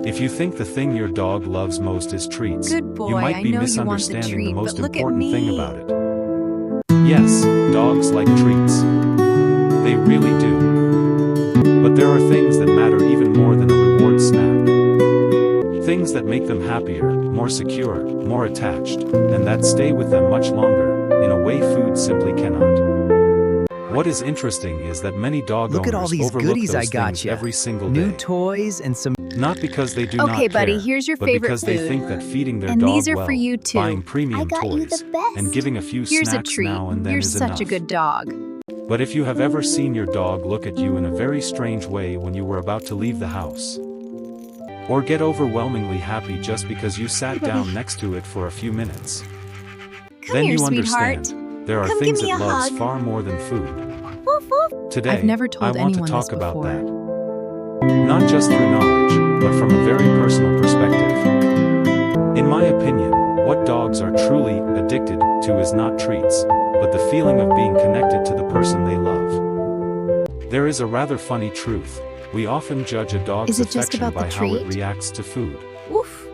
If you think the thing your dog loves most is treats, Good boy, you might be I know you want the misunderstanding treat, the most but look at important thing me. about it. Yes, dogs like treats. They really do. But there are things that matter even more than a reward snack. Things that make them happier, more secure, more attached, and that stay with them much longer, in a way food simply cannot. What is interesting is that many dog Look owners at all these overlook goodies those I got things you. every single New day. toys and some. Not because they do not Okay, buddy, care, here's your but favorite because they food. think that feeding their And dog these are well, for you too. buying premium I got you toys, the best. and giving a few Here's a snacks treat. now and then You're is such enough. a good dog. But if you have ever seen your dog look at you in a very strange way when you were about to leave the house, or get overwhelmingly happy just because you sat down next to it for a few minutes, then here, you sweetheart. understand there are Come things give me it a loves hug. far more than food. Woof, woof. Today, I've never told I want to anyone talk this about before. that. Not just through knowledge, but from a very personal perspective. In my opinion, what dogs are truly addicted to is not treats, but the feeling of being connected to the person they love. There is a rather funny truth. We often judge a dog's Is it just affection about the by how it treat? reacts to food. Woof.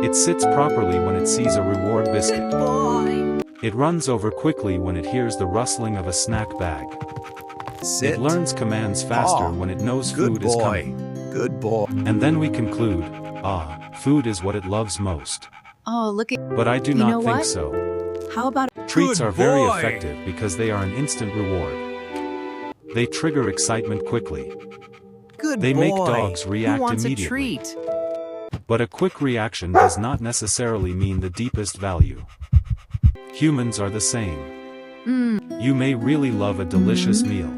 It sits properly when it sees a reward biscuit. Boy. It runs over quickly when it hears the rustling of a snack bag. Sit. It learns commands faster when it knows Good food is boy. coming. Good boy. And then we conclude, food is what it loves most. Oh, look at. But I do You not know think what? so. How about. Treats Good are very boy. effective because they are an instant reward. They trigger excitement quickly. Good They boy. make dogs react Who wants immediately. a treat? But a quick reaction does not necessarily mean the deepest value. Humans are the same. You may really love a delicious meal.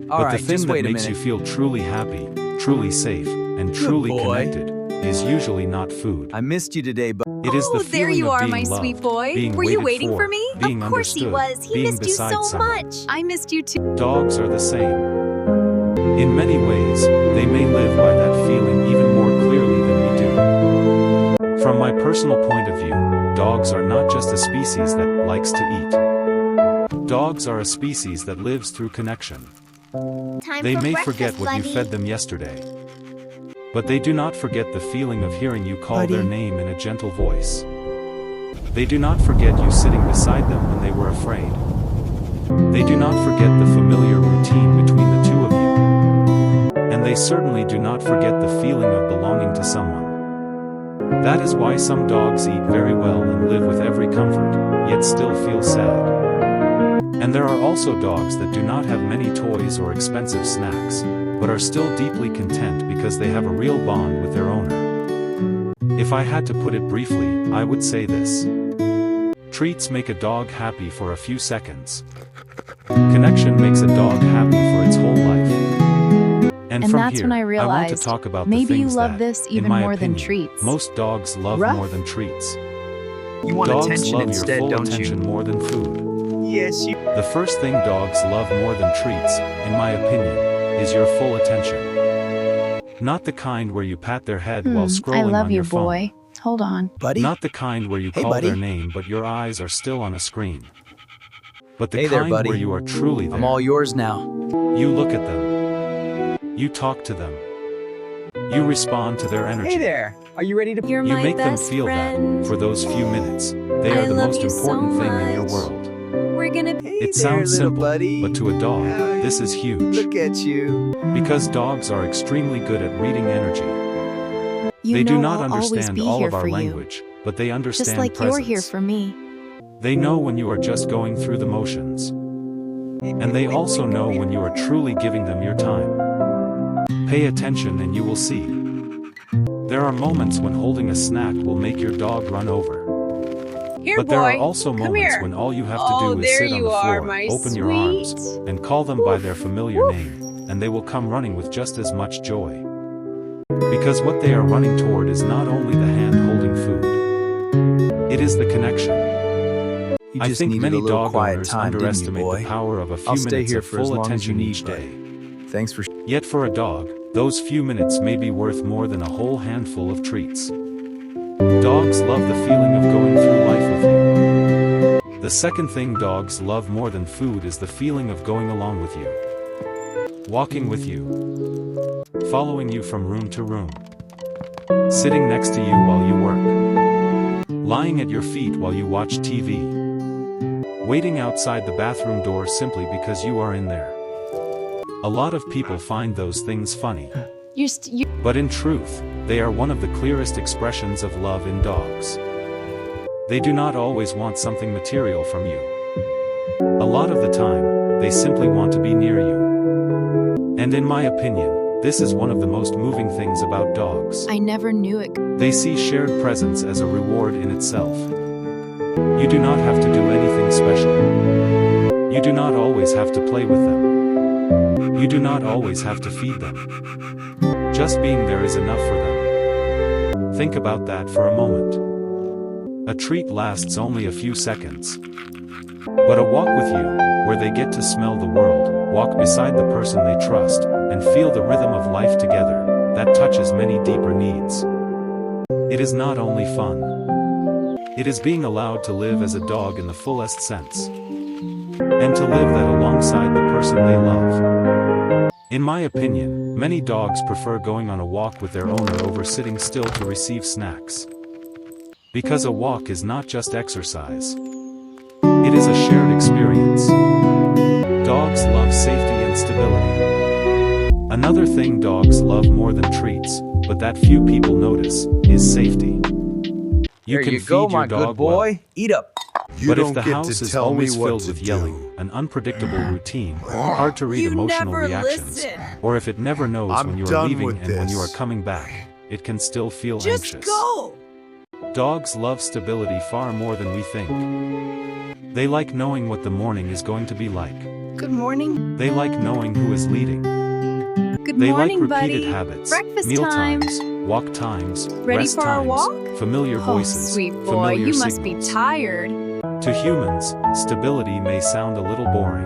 All But right, the thing just that wait a makes you minute. feel truly happy, truly safe, and truly boy. connected is usually not food. I missed you today, but It is the Oh, there feeling you of are, being my loved, sweet boy. being Were you waited waiting for for, me? being Of course he understood, was. He being missed you beside so someone. much. I missed you too. Dogs are the same. In many ways, they may live by that feeling even more clearly than we do. From my personal point of view, dogs are not just a species that likes to eat. Dogs are a species that lives through connection. Time They for may breakfast, forget what you buddy. fed them yesterday, but they do not forget the feeling of hearing you call their Buddy. name in a gentle voice. They do not forget you sitting beside them when they were afraid. They do not forget the familiar routine between the two of you. And they certainly do not forget the feeling of belonging to someone. That is why some dogs eat very well and live with every comfort, yet still feel sad. And there are also dogs that do not have many toys or expensive snacks, but are still deeply content because they have a real bond with their owner. If I had to put it briefly, I would say this. Treats make a dog happy for a few seconds. Connection makes a dog happy for its whole life. And from that's here, when I want to realized, talk about the maybe you things love that, this in even my more than opinion, treats. most dogs love Rough? more than treats. you want Dogs attention love instead, your full don't attention you? more than food. Yes, you. The first thing dogs love more than treats, in my opinion, is your full attention. Not the kind where you pat their head while scrolling I love on you, your phone. boy. Hold on. Buddy. Not the kind where you Hey, call buddy. their name but your eyes are still on a screen. But the Hey there, kind buddy. where you are truly there. I'm all yours now. You look at them. You talk to them. You respond to their energy. Hey there. Are you ready to? You're You my make them best feel friend. that, for those few minutes, they I are the love most you so important thing in your much. world. We're gonna. Hey It there, sounds little simple, buddy. but to a dog, this is huge. Look at you. Because dogs are extremely good at reading energy. You They know do not I'll always understand be all here of our for you. language, but they understand Just like presence. you're here for me. They know when you are just going through the motions. And they also know when you are truly giving them your time. Pay attention and you will see. There are moments when holding a snack will make your dog run over. Here, But boy. there are also Come moments here. when all you have to Oh, do is there sit on you the are, floor, my open your arms, sweet. and call them by their familiar name, and they will come running with just as much joy. Because what they are running toward is not only the hand holding food. It is the connection. You I just think needed many a little dog quiet owners time, didn't you, underestimate boy? the power of a few I'll stay minutes here of for as full long as you attention need, each day. Thanks for. Yet for a dog, those few minutes may be worth more than a whole handful of treats. Dogs love the feeling of going through life with you. The second thing dogs love more than food is the feeling of going along with you. Walking with you. Following you from room to room. sitting next to you while you work, lying at your feet while you watch TV, waiting outside the bathroom door simply because you are in there. A lot of people find those things funny. But in truth, they are one of the clearest expressions of love in dogs. They do not always want something material from you. A lot of the time, they simply want to be near you. And in my opinion, this is one of the most moving things about dogs. I never knew it. They see shared presence as a reward in itself. You do not have to do anything special. You do not always have to play with them. You do not always have to feed them. Just being there is enough for them. Think about that for a moment. A treat lasts only a few seconds. But a walk with you, where they get to smell the world, walk beside the person they trust, and feel the rhythm of life together, that touches many deeper needs. It is not only fun. It is being allowed to live as a dog in the fullest sense. And to live that alongside the person they love. In my opinion, many dogs prefer going on a walk with their owner over sitting still to receive snacks. Because a walk is not just exercise. It is a shared experience. Dogs love safety and stability. Another thing dogs love more than treats, but that few people notice, is safety. You There can you feed go, your my dog good boy. well, Eat up. but if the house is always filled with yelling, an unpredictable routine, hard to read emotional reactions, or if it never knows when you are leaving and when you are coming back, it can still feel anxious. Go! Dogs love stability far more than we think. They like knowing what the morning is going to be like. Good morning. They like knowing who is leading. Good They morning, like repeated buddy. habits, Breakfast meal time. times, walk times, Ready rest for our times, walk? familiar Oh, voices, sweet boy, familiar you must be signals. tired. To humans, stability may sound a little boring.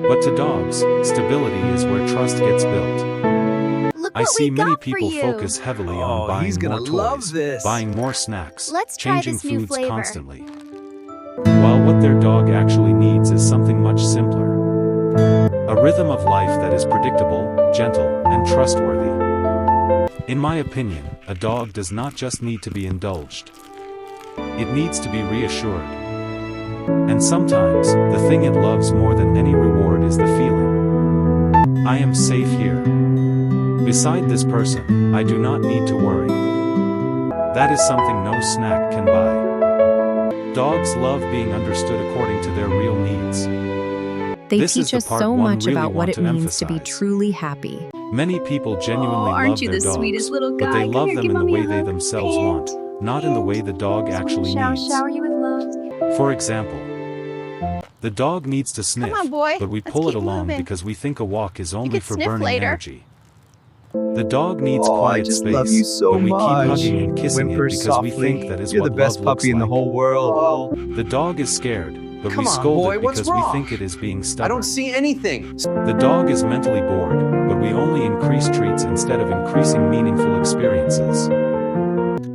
But to dogs, stability is where trust gets built. Look I what see we many got for people you. focus heavily on Oh, buying he's gonna more love toys, this. buying more snacks, Let's try changing this new foods flavor. constantly. While what their dog actually needs is something much simpler. A rhythm of life that is predictable, gentle, and trustworthy. In my opinion, a dog does not just need to be indulged. It needs to be reassured. And sometimes, the thing it loves more than any reward is the feeling. I am safe here. Beside this person, I do not need to worry. That is something no snack can buy. Dogs love being understood according to their real needs. They This is teach the us part so one much really about what want it to means to be emphasize. truly happy. Many people genuinely Oh, aren't love you their the dogs, sweetest little but guy? they Come love here, them give in the mommy way a they hug. themselves Pant. want, not in the way the dog actually needs. Shower you with love. For example, the dog needs to sniff, on, boy. but we Let's pull it keep along moving. because we think a walk is only can for sniff burning later. energy. The dog needs Oh, I quiet just space, love you so but we much. keep hugging and kissing Whimper it because softly. we think that is You're what the best love looks puppy in the like. whole world. The dog is scared, but Come we on, scold boy, it what's because we wrong? think it is being stubborn. I don't see anything. The dog is mentally bored, but we only increase treats instead of increasing meaningful experiences.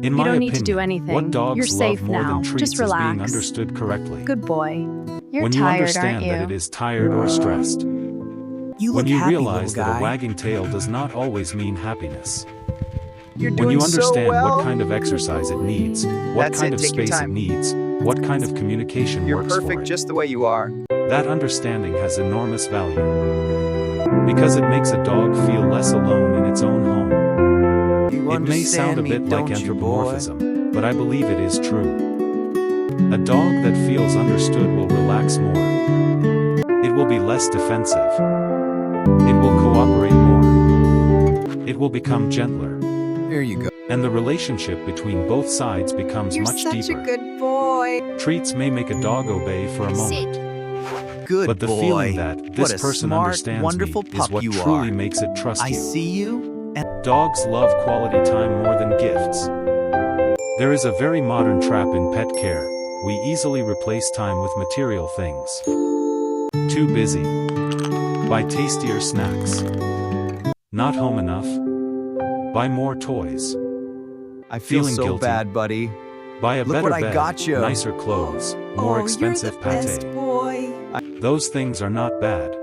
In my don't need opinion, to do anything. what dogs You're love safe more now. than treats Just is being relax. understood correctly. Good boy. You're when you tired, understand aren't you? that it is tired or stressed. You When look you happy, realize little that guy. a wagging tail does not always mean happiness. You're When doing you understand so well. what kind of exercise it needs, what That's kind it, of take your space it time. needs, what kind of communication You're works for perfect it. just the way you are. That understanding has enormous value. Because it makes a dog feel less alone in its own home. You It may sound a bit like anthropomorphism, but I believe it is true. A dog that feels understood will relax more. It will be less defensive. It will cooperate more. It will become gentler. There you go. And the relationship between both sides becomes You're much such deeper. a good boy. Treats may make a dog obey for a moment. Sit. Good But the boy. feeling that What this a person smart, understands wonderful me is pup what you truly are. makes it trust I you. see you, and Dogs love quality time more than gifts. There is a very modern trap in pet care. We easily replace time with material things. Too busy. Buy tastier snacks. Not home enough. Buy more toys. I feel Feeling so guilty. bad, buddy. Buy a Look better what I bed, got you. nicer clothes, more expensive pate. boy. Those things are not bad.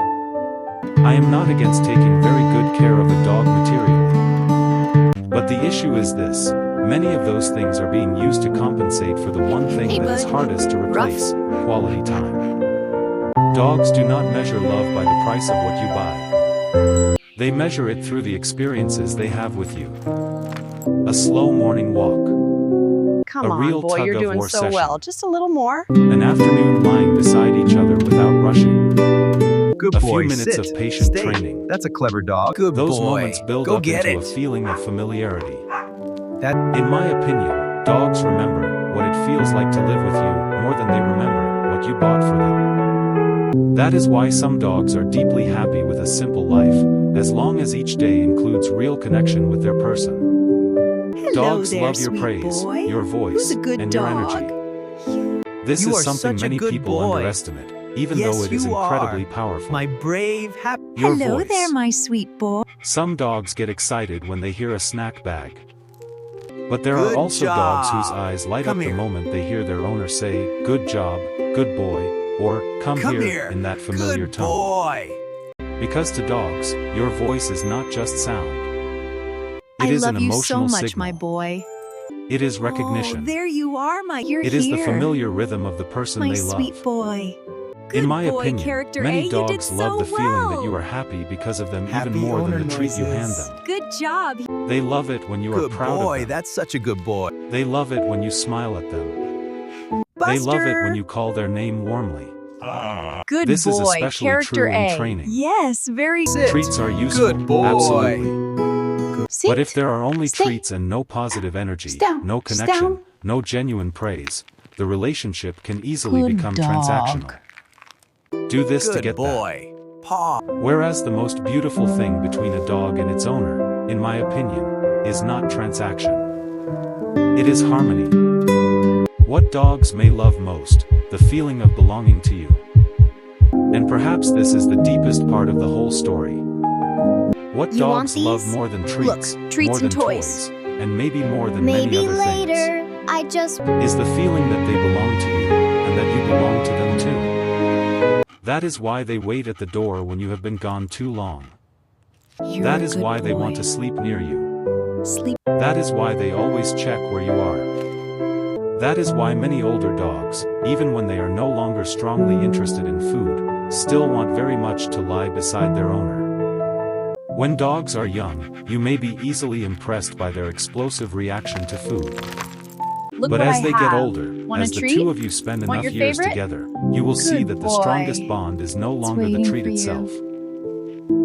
I am not against taking very good care of a dog materially. But But the issue is this. Many of those things are being used to compensate for the one thing Hey, that is bud. hardest to replace, quality time. Dogs do not measure love by the price of what you buy. They measure it through the experiences they have with you. A slow morning walk. Come A on, real boy, you're tug of doing war so session. well. Just a little more. An afternoon lying beside each other without rushing. Good A boy. few minutes Sit. of patient Stay. training. That's a clever dog. Good Those boy. moments build Go up get into it. a feeling of familiarity. That In my opinion, dogs remember what it feels like to live with you more than they remember what you bought for them. That is why some dogs are deeply happy with a simple life, as long as each day includes real connection with their person. Hello Dogs there, love your sweet praise, boy. your voice, Who's a good and dog? your energy. This You is are something such a many good people boy. underestimate, even Yes, though it is you incredibly are. powerful. my brave, happy. Your Hello voice. there, my sweet boy. Some dogs get excited when they hear a snack bag. But there Good are also dogs whose job. eyes light Come up here. the moment they hear their owner say, "Good job, good boy," or "Come here," in that familiar Good tone. boy. Because to dogs, your voice is not just sound. It I is love an you so emotional much, signal. my boy. It is recognition. Oh, there you are, you're It here. is the familiar rhythm of the person my they sweet love. boy. In Good my boy, opinion, character A, many you dogs did love so the feeling that you well. are happy because of them Happy even more than owner the treat you hand noises. them. Good job. They love it when you are Good proud boy. of them. That's such a good boy. They love it when you smile at them. Buster. They love it when you call their name warmly. Good This is boy, especially character true in A. training. Yes, very Sit. Treats are useful, Good boy. absolutely. Sit. But if there are only Stay. treats and no positive energy, Sit down. no Sit connection, down. no genuine praise, the relationship can easily Good become dog. transactional. Do this to Good get boy. Paw. that. Whereas the most beautiful thing between a dog and its owner, in my opinion, is not transaction. It is harmony. What dogs may love most, the feeling of belonging to you. And perhaps this is the deepest part of the whole story. What You want dogs love these? more than Look, treats, treats more than and toys. and maybe more than Maybe many other later. I just. things, is the feeling that they belong to you, and that you belong to them too. That is why they wait at the door when you have been gone too long. You're That a is good why they want boy. to sleep near you. Sleep. That is why they always check where you are. That is why many older dogs, even when they are no longer strongly interested in food, still want very much to lie beside their owner. When dogs are young, you may be easily impressed by their explosive reaction to food. Look But what as I they have. get older, Want a as the treat? two of you spend Want enough your years favorite? together, you will see Good that the boy. strongest bond is no longer the waiting treat for you. itself.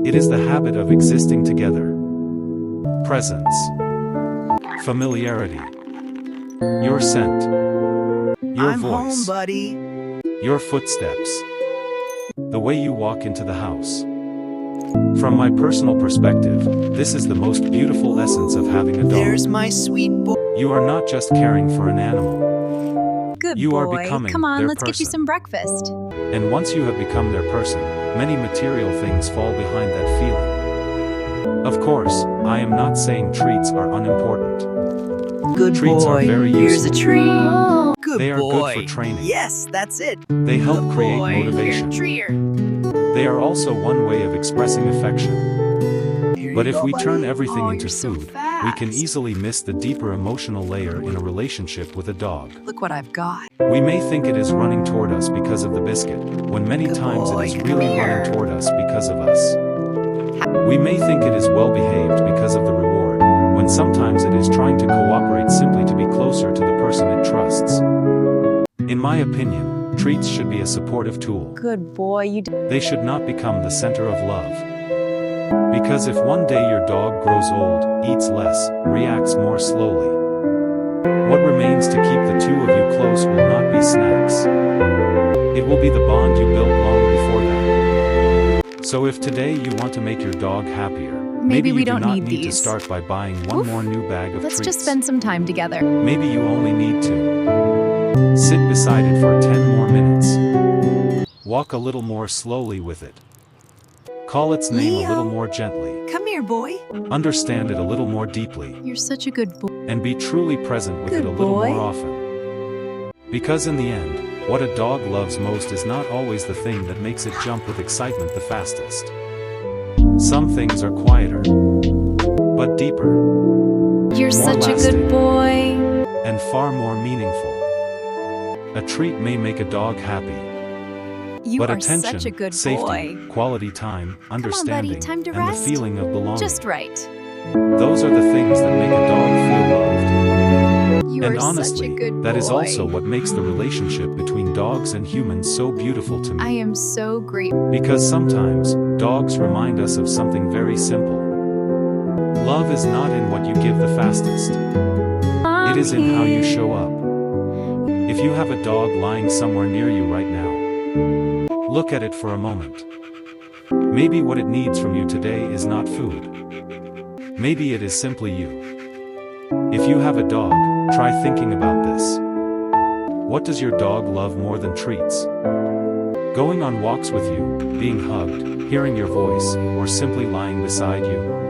It is the habit of existing together. Presence. Familiarity. Your scent. Your I'm home, voice. buddy. Your footsteps. The way you walk into the house. From my personal perspective, this is the most beautiful essence of having a dog. There's my sweet boy. You are not just caring for an animal. Good You boy. are becoming Come on, their let's get you person. some breakfast. And once you have become their person, many material things fall behind that feeling. Of course, I am not saying treats are unimportant. Good Treats are boy. very Here's a useful. treat. Good They are good boy. for training. Yes, that's it. They help Good create boy. motivation. Here, They are also one way of expressing affection. Here But you if go, we buddy. turn everything Oh, into you're so food, we can fast. easily miss the deeper emotional layer in a relationship with a dog. Look what I've got. We may think it is running toward us because of the biscuit, when many Good times boy, it is come really here. running toward us because of us. We may think it is well behaved because of the reward, when sometimes it is trying to cooperate simply to be closer to the person it trusts. In my opinion, treats should be a supportive tool. Good boy, you did. They should not become the center of love. Because if one day your dog grows old, eats less, reacts more slowly, what remains to keep the two of you close will not be snacks. It will be the bond you built long before that. So if today you want to make your dog happier, Maybe you we do don't not need need to these. start by buying one Oof. more new bag of Let's treats. just spend some time together. Maybe you only need to sit beside it for 10 more minutes. Walk a little more slowly with it. Call its name a little Leo. more gently. Come here, boy. Understand it a little more deeply. You're such a good boy. And be truly present with it Good a little boy. more often. Because in the end, what a dog loves most is not always the thing that makes it jump with excitement the fastest. Some things are quieter, but deeper. You're more such a lasting, good boy. and far more meaningful. A treat may make a dog happy, You but are attention, such a good safety, boy. quality time, understanding, time to and rest. the feeling of belonging. Just right. Those are the things that make a dog feel loved. You And are honestly, such a good boy. that is also what makes the relationship between dogs and humans so beautiful to me. I am so grateful. Because sometimes, dogs remind us of something very simple. Love is not in what you give the fastest. It is in how you show up. If you have a dog lying somewhere near you right now, look at it for a moment. Maybe what it needs from you today is not food. Maybe it is simply you. If you have a dog, try thinking about this. What does your dog love more than treats? Going on walks with you, being hugged, hearing your voice, or simply lying beside you?